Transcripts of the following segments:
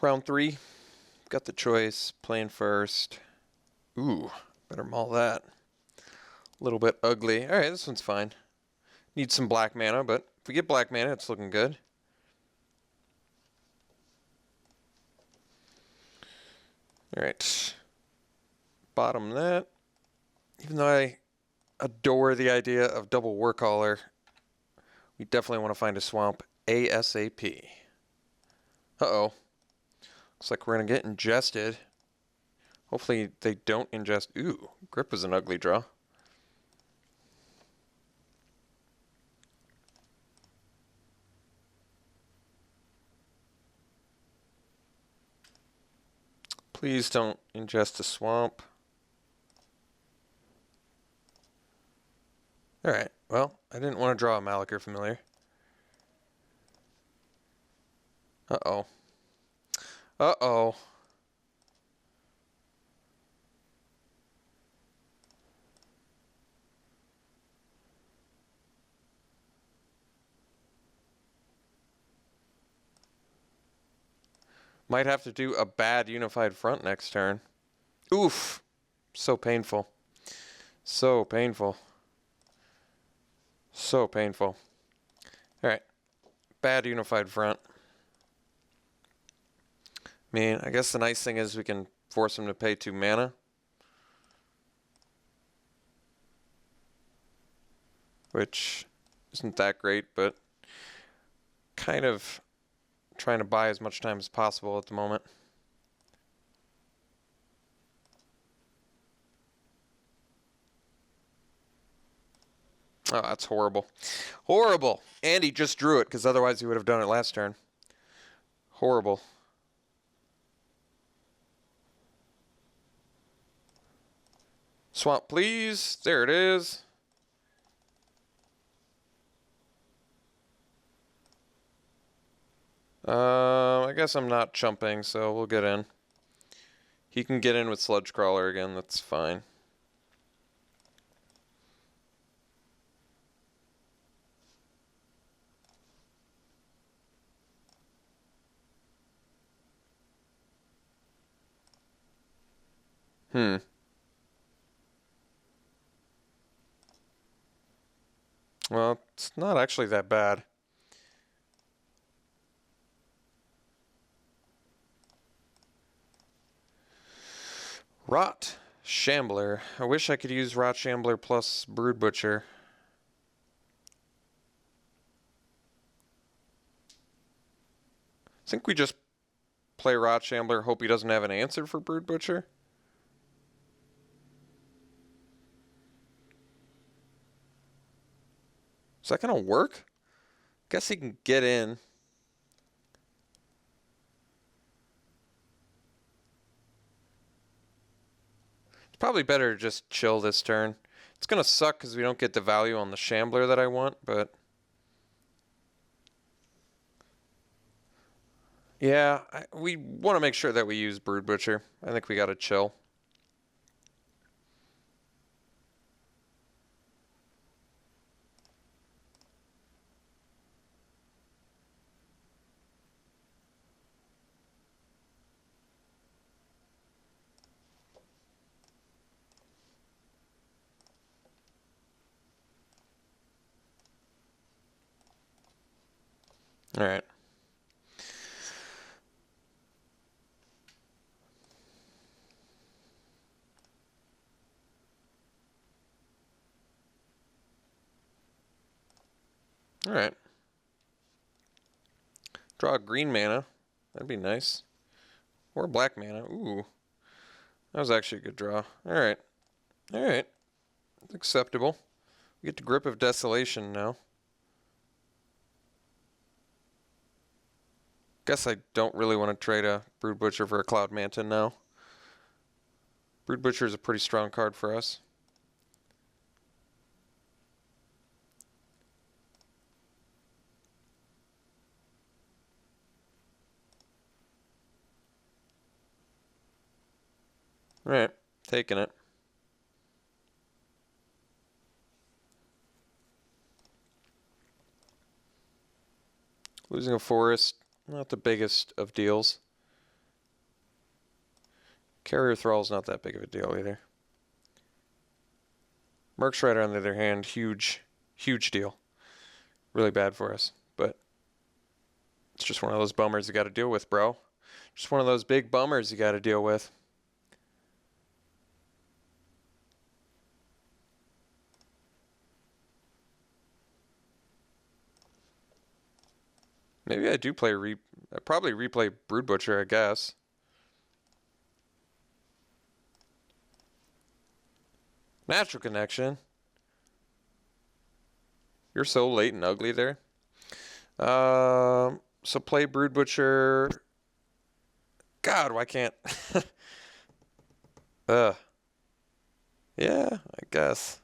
Round 3. Got the choice. Playing first. Ooh, better maul that. A little bit ugly. Alright, this one's fine. Need some black mana, but if we get black mana, it's looking good. Alright. Bottom that. Even though I adore the idea of double Warcaller, we definitely want to find a swamp ASAP. Uh-oh. Looks like we're going to get ingested. Hopefully they don't ingest. Ooh, Grip is an ugly draw. Please don't ingest a swamp. Alright, well, I didn't want to draw a Malakir Familiar. Uh-oh. Uh-oh. Might have to do a bad Unified Front next turn. Oof. So painful. So painful. So painful. Alright. Bad Unified Front. I mean, I guess the nice thing is we can force him to pay 2 mana. Which isn't that great, but kind of trying to buy as much time as possible at the moment. Oh, that's horrible. Horrible! And he just drew it, because otherwise he would have done it last turn. Horrible. Swamp, please. There it is. I guess I'm not chumping, so we'll get in. He can get in with Sludge Crawler again, that's fine. Well, it's not actually that bad. Rot Shambler. I wish I could use Rot Shambler plus Brood Butcher. I think we just play Rot Shambler, hope he doesn't have an answer for Brood Butcher. Is that gonna work? Guess he can get in. It's probably better to just chill this turn. It's gonna suck because we don't get the value on the Shambler that I want, but yeah, we want to make sure that we use Brood Butcher. I think we gotta chill. All right. All right. Draw a green mana. That'd be nice. Or black mana. Ooh. That was actually a good draw. All right. All right. Acceptable. We get to Grip of Desolation now. Guess I don't really want to trade a Brood Butcher for a Cloud Manta now. Brood Butcher is a pretty strong card for us. Alright, taking it. Losing a forest, not the biggest of deals. Carrier Thrall's not that big of a deal either. Merc Strider, on the other hand, huge deal. Really bad for us, but it's just one of those bummers you got to deal with, bro. Just one of those big bummers you got to deal with. Maybe I do play I probably replay Brood Butcher, I guess. Natural Connection. You're so late and ugly there. So play Brood Butcher. God, why can't... Yeah, I guess.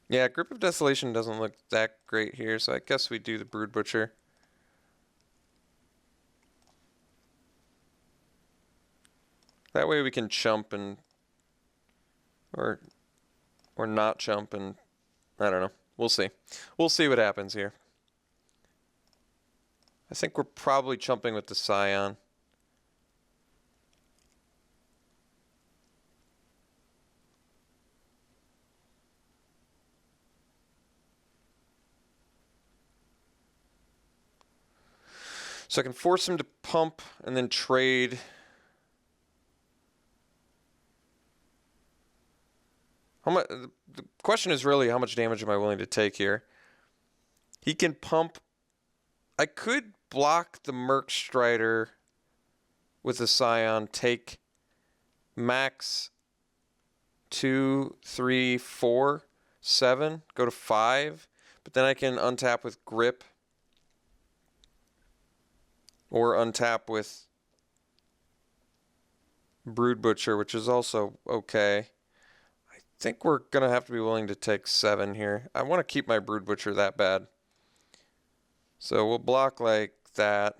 Yeah, Grip of Desolation doesn't look that great here, so I guess we do the Brood Butcher. That way we can chump and... Or not chump and... I don't know. We'll see. We'll see what happens here. I think we're probably chumping with the Scion. So I can force him to pump and then trade. How much? The question is really how much damage am I willing to take here? He can pump. I could block the Merc Strider with the Scion, take max 2, 3, 4, 7, go to 5, but then I can untap with Grip or untap with Brood Butcher, which is also okay. I think we're going to have to be willing to take 7 here. I want to keep my Brood Butcher that bad. So we'll block like that.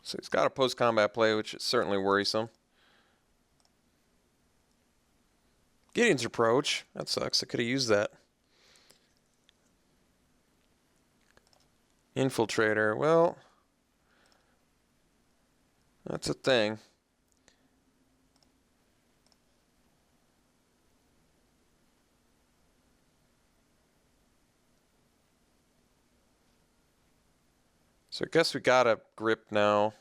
So he's got a post-combat play, which is certainly worrisome. Gideon's Approach. That sucks. I could have used that. Infiltrator. Well, that's a thing. So I guess we got a Grip now.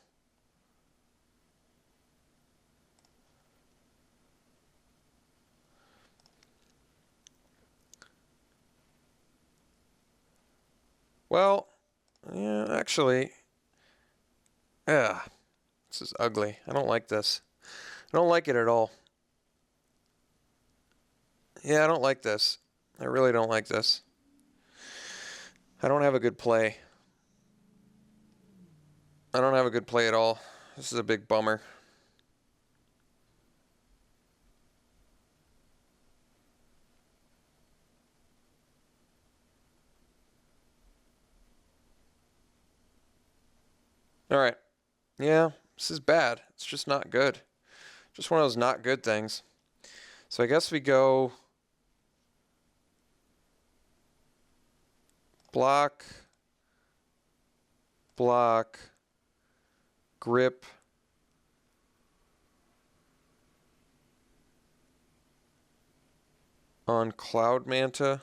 Well, yeah, actually, yeah, this is ugly. I don't like this. I don't like it at all. Yeah, I don't like this. I really don't like this. I don't have a good play. I don't have a good play at all. This is a big bummer. All right. Yeah, this is bad. It's just not good. Just one of those not good things. So I guess we go block, block, Grip, on Cloud Manta.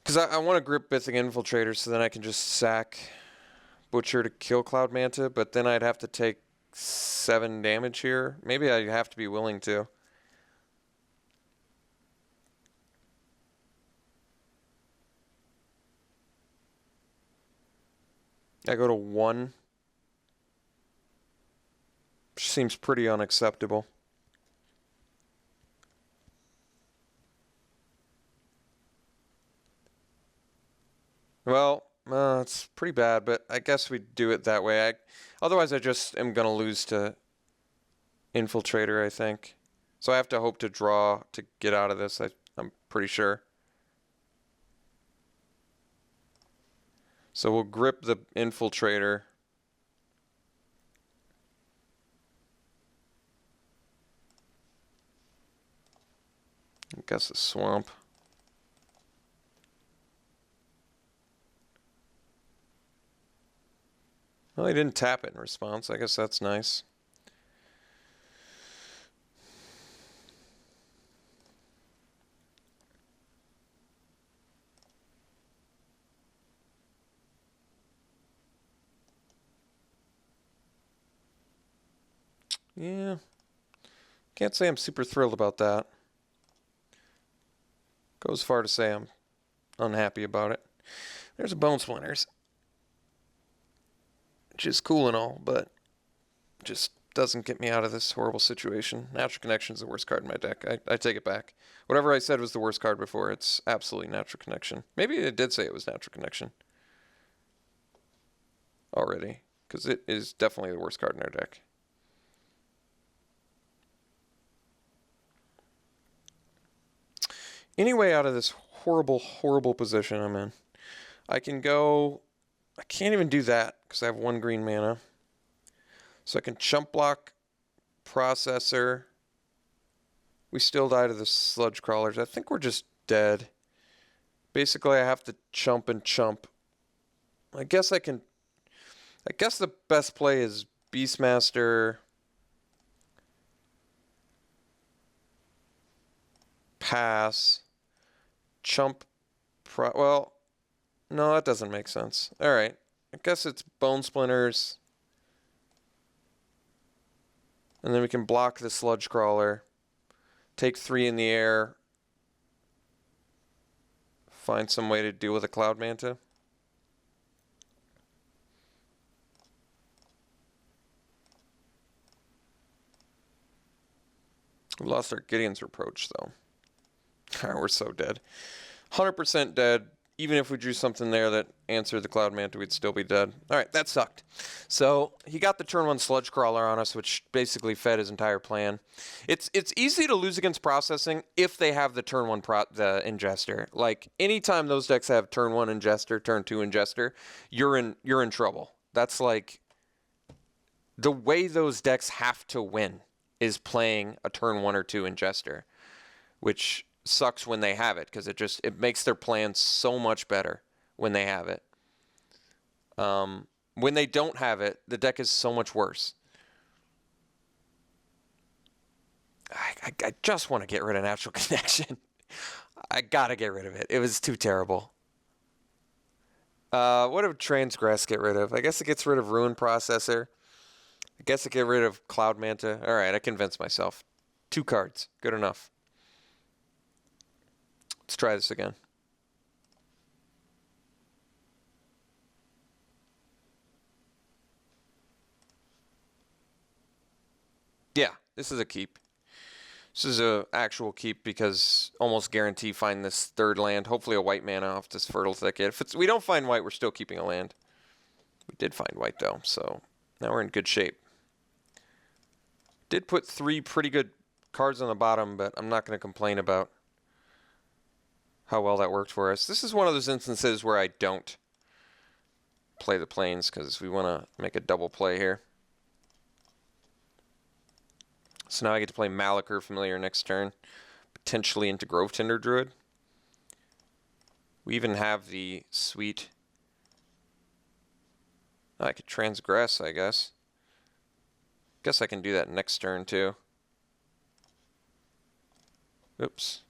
Because I want to Grip Bithing Infiltrator so then I can just sack Butcher to kill Cloud Manta, but then I'd have to take 7 damage here. Maybe I have to be willing to. I go to 1. Which seems pretty unacceptable. Well, it's pretty bad, but I guess we do it that way. Otherwise, I just am going to lose to Infiltrator, I think. So I have to hope to draw to get out of this, I'm pretty sure. So we'll grip the Infiltrator. I guess a Swamp. Well, he didn't tap it in response. I guess that's nice. Yeah. Can't say I'm super thrilled about that. Goes far to say I'm unhappy about it. There's a Bone Splinters. Which is cool and all, but just doesn't get me out of this horrible situation. Natural Connection is the worst card in my deck. I take it back. Whatever I said was the worst card before, it's absolutely Natural Connection. Maybe it did say it was Natural Connection already, because it is definitely the worst card in our deck. Anyway, out of this horrible, horrible position I'm in, I can go... I can't even do that because I have 1 green mana. So I can chump block Processor. We still die to the Sludge Crawlers. I think we're just dead. Basically, I have to chump and chump. I guess I can... I guess the best play is Beastmaster... Pass... Chump... Well... No, that doesn't make sense. Alright. I guess it's Bone Splinters. And then we can block the Sludge Crawler. Take 3 in the air. Find some way to deal with a Cloud Manta. We lost our Gideon's Reproach, though. Alright, we're so dead. 100% dead. Even if we drew something there that answered the Cloud Manta, we'd still be dead. Alright, that sucked. So, he got the turn 1 Sludge Crawler on us, which basically fed his entire plan. It's easy to lose against Processing if they have the turn 1 the Ingester. Like, anytime those decks have turn 1 Ingester, turn 2 Ingester, you're in trouble. That's like... The way those decks have to win is playing a turn 1 or 2 Ingester. Which... sucks when they have it because it makes their plan so much better when they have it. When they don't have it, the deck is so much worse. I just want to get rid of Natural Connection. I gotta get rid of it. It was too terrible. What did Transgress get rid of? I guess it gets rid of Ruin Processor. I guess it get rid of Cloud Manta. Alright, I convinced myself. 2 cards. Good enough. Let's try this again. Yeah, this is a keep. This is a actual keep because almost guarantee find this 3rd land. Hopefully a white mana off this Fertile Thicket. If we don't find white, we're still keeping a land. We did find white though, so now we're in good shape. Did put 3 pretty good cards on the bottom, but I'm not going to complain about how well that worked for us. This is one of those instances where I don't play the Plains because we want to make a double play here. So now I get to play Malachor Familiar next turn, potentially into Grove Tinder Druid. We even have the sweet... I could Transgress, I guess. Guess I can do that next turn too. Oops.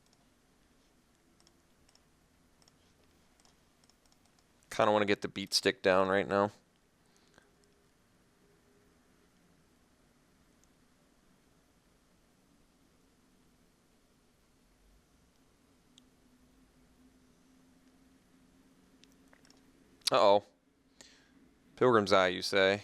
Kind of want to get the beat stick down right now. Uh-oh. Pilgrim's Eye, you say?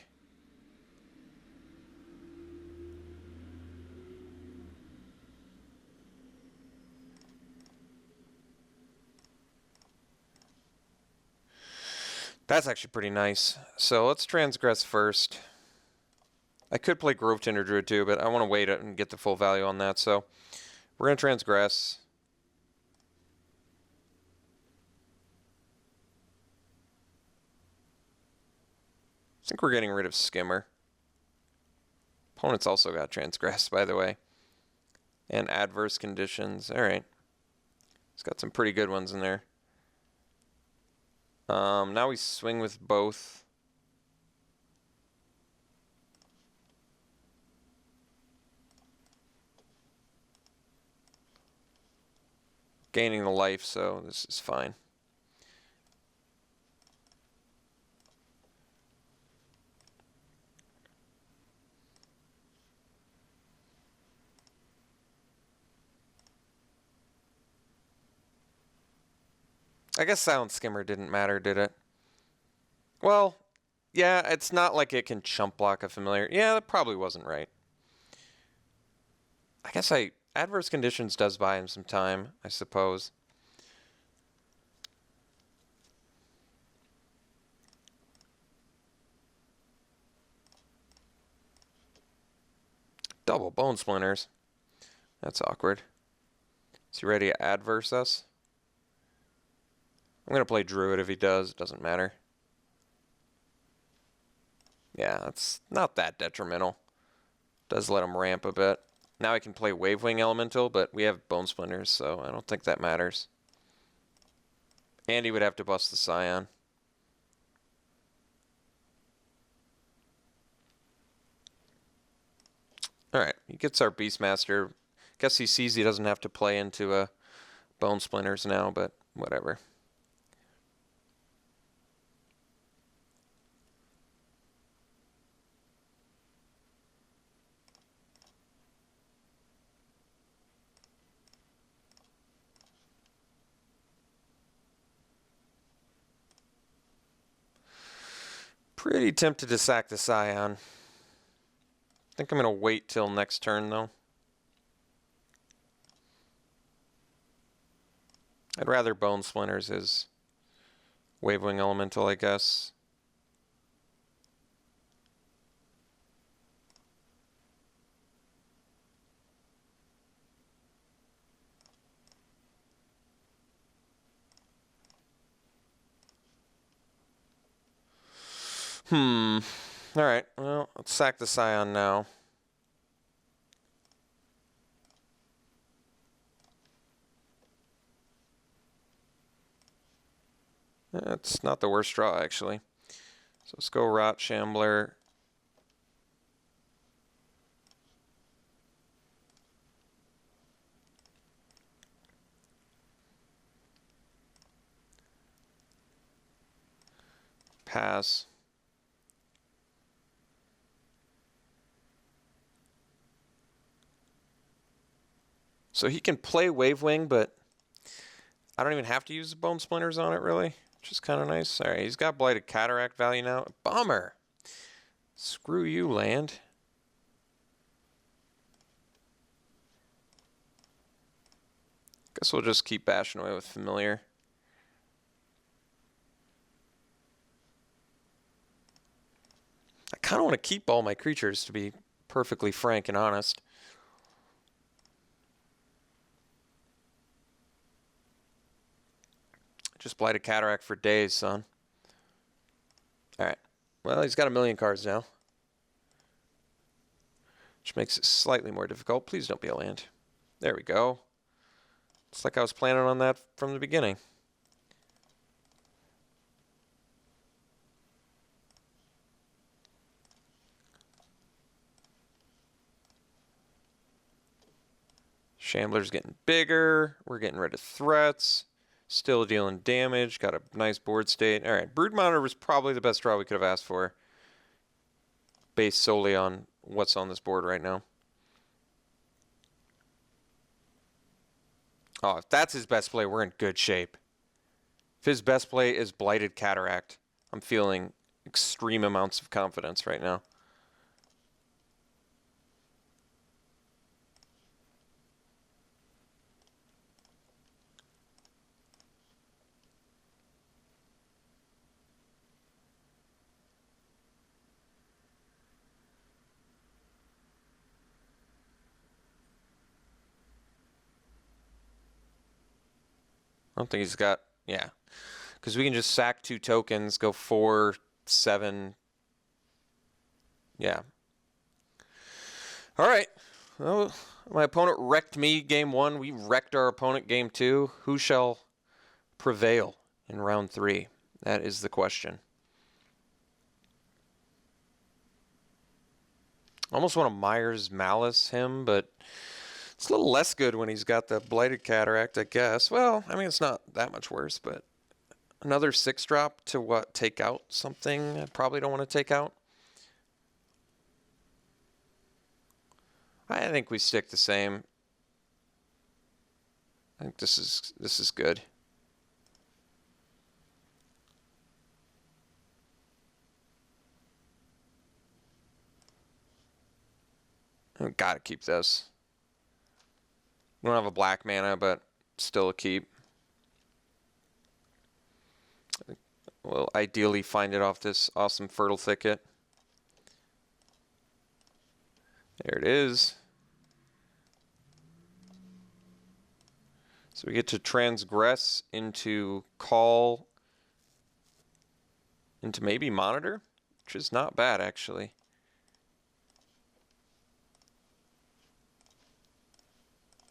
That's actually pretty nice. So let's Transgress first. I could play Grove Tinder Druid too, but I want to wait and get the full value on that, so we're going to transgress. I think we're getting rid of Skimmer. Opponent's also got transgress, by the way. And adverse conditions. All right. He's got some pretty good ones in there. Now we swing with both. Gaining the life, so this is fine. I guess Silent Skimmer didn't matter, did it? Well, yeah, it's not like it can chump block a familiar. Yeah, that probably wasn't right. I guess adverse conditions does buy him some time, I suppose. Double bone splinters. That's awkward. Is he ready to adverse us? I'm going to play Druid if he does. It doesn't matter. Yeah, that's not that detrimental. Does let him ramp a bit. Now I can play Wavewing Elemental, but we have Bone Splinters, so I don't think that matters. And he would have to bust the Scion. Alright, he gets our Beastmaster. Guess he sees he doesn't have to play into Bone Splinters now, but whatever. Pretty tempted to sack the Scion. I think I'm going to wait till next turn, though. I'd rather Bone Splinters his Wavewing Elemental, I guess. Alright, well, let's sack the Scion now. That's not the worst draw, actually. So let's go Rot Shambler. Pass. So he can play Wavewing, but I don't even have to use the Bone Splinters on it, really. Which is kind of nice. Alright, he's got Blighted Cataract value now. Bummer! Screw you, land. Guess we'll just keep bashing away with Familiar. I kind of want to keep all my creatures, to be perfectly frank and honest. Just Blighted Cataract for days, son. Alright. Well, he's got 1,000,000 cards now. Which makes it slightly more difficult. Please don't be a land. There we go. It's like I was planning on that from the beginning. Shambler's getting bigger. We're getting rid of threats. Still dealing damage. Got a nice board state. Alright, Brood Monitor was probably the best draw we could have asked for. Based solely on what's on this board right now. Oh, if that's his best play, we're in good shape. If his best play is Blighted Cataract, I'm feeling extreme amounts of confidence right now. don't think he's got, yeah. Because we can just sack 2 tokens, go 4, 7. Yeah. All right. Well, my opponent wrecked me game 1. We wrecked our opponent game 2. Who shall prevail in round 3? That is the question. Almost want to Myers Malice him, but it's a little less good when he's got the Blighted Cataract, I guess. Well, I mean, it's not that much worse, but another 6-drop to what? Take out something I probably don't want to take out. I think we stick the same. I think this is good. I've got to keep this. We don't have a black mana, but still a keep. We'll ideally find it off this awesome Fertile Thicket. There it is. So we get to transgress into call into maybe monitor, which is not bad actually.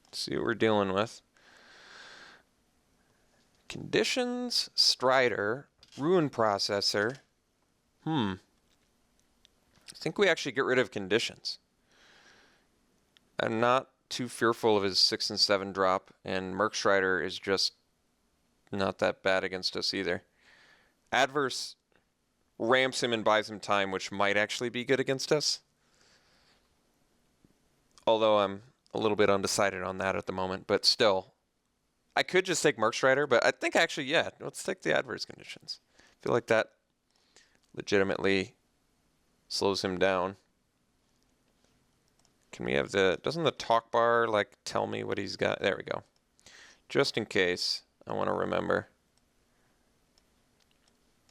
Let's see what we're dealing with. Conditions, Strider, Ruin Processor. I think we actually get rid of conditions. I'm not too fearful of his 6 and 7 drop, and Merc Strider is just not that bad against us either. Adverse ramps him and buys him time, which might actually be good against us. Although I'm a little bit undecided on that at the moment, but still. I could just take Merc Strider, but I think actually, yeah, let's take the adverse conditions. I feel like that legitimately slows him down. Can we have doesn't the talk bar like tell me what he's got? There we go. Just in case I want to remember.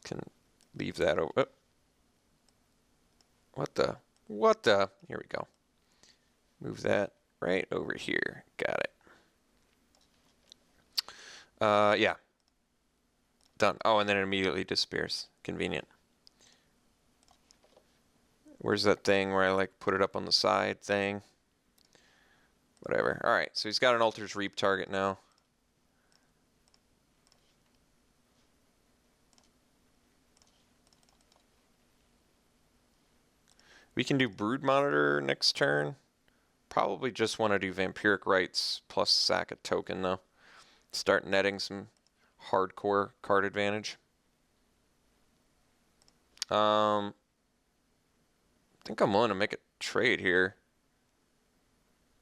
Can leave that over. Oh. What the? Here we go. Move that right over here. Got it. Yeah. Done. Oh, and then it immediately disappears. Convenient. Where's that thing where I like put it up on the side thing? Whatever. All right, so he's got an Altar's Reap target now. We can do Brood Monitor next turn. Probably just want to do Vampiric Rites plus sack a token though. Start netting some hardcore card advantage. I think I'm willing to make a trade here.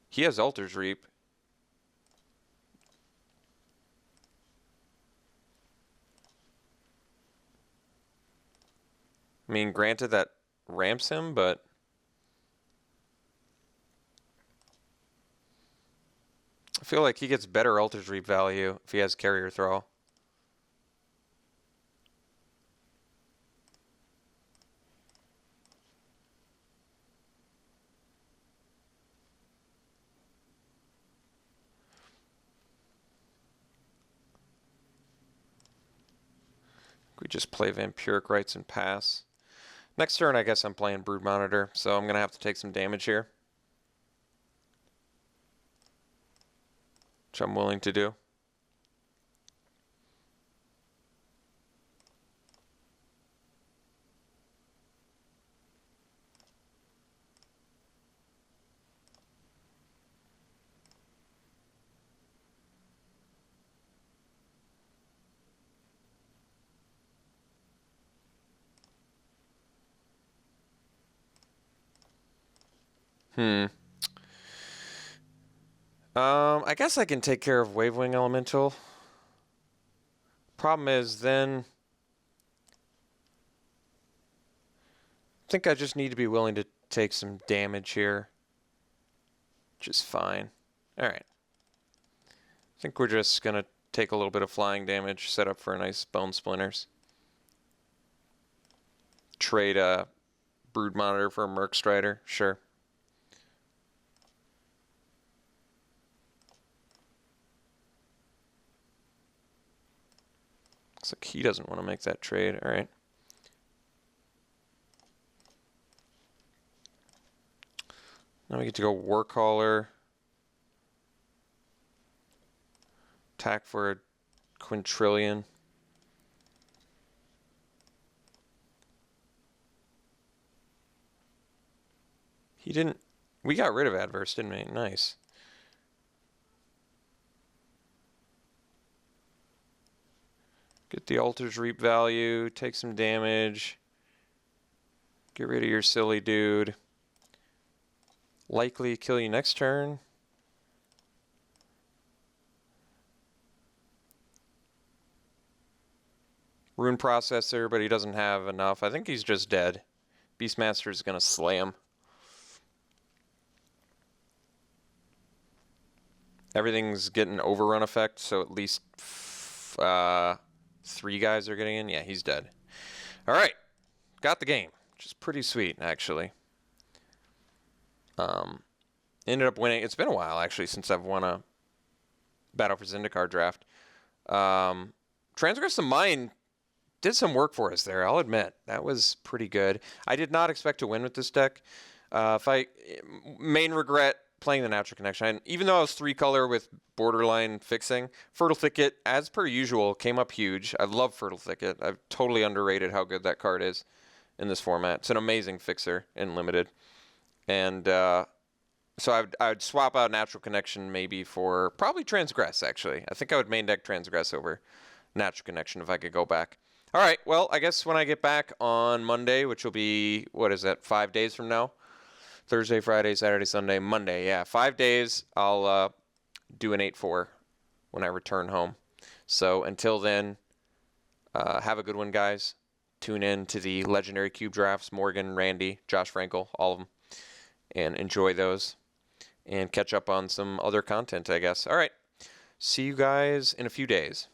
He has Altar's Reap. I mean, granted that ramps him, but I feel like he gets better Altar's Reap value if he has Carrier Throw. We just play Vampiric Rites and pass. Next turn, I guess I'm playing Brood Monitor, so I'm going to have to take some damage here. Which I'm willing to do. I guess I can take care of Wavewing Elemental. Problem is then I think I just need to be willing to take some damage here. Which is fine. Alright. I think we're just gonna take a little bit of flying damage, set up for a nice Bone Splinters. Trade a Brood Monitor for a Merc Strider, sure. Looks like he doesn't want to make that trade. All right. Now we get to go Warcaller. Attack for a quintillion. He didn't... We got rid of Adverse, didn't we? Nice. Get the Altar's Reap value. Take some damage. Get rid of your silly dude. Likely kill you next turn. Rune Processor, but he doesn't have enough. I think he's just dead. Beastmaster is going to slay him. Everything's getting overrun effect, so at least 3 guys are getting in. Yeah, he's dead. All right. Got the game, which is pretty sweet, actually. Ended up winning. It's been a while, actually, since I've won a Battle for Zendikar draft. Transgress the Mind did some work for us there, I'll admit. That was pretty good. I did not expect to win with this deck. Main regret, playing the Natural Connection. Even though I was 3-color with borderline fixing, Fertile Thicket, as per usual, came up huge. I love Fertile Thicket. I've totally underrated how good that card is in this format. It's an amazing fixer in Limited. And so I would swap out Natural Connection maybe for probably Transgress, actually. I think I would main deck Transgress over Natural Connection if I could go back. All right, well, I guess when I get back on Monday, which will be, what is that, 5 days from now? Thursday, Friday, Saturday, Sunday, Monday. Yeah, 5 days, I'll do an 8-4 when I return home. So until then, have a good one, guys. Tune in to the Legendary Cube Drafts, Morgan, Randy, Josh Frankel, all of them, and enjoy those. And catch up on some other content, I guess. All right, see you guys in a few days.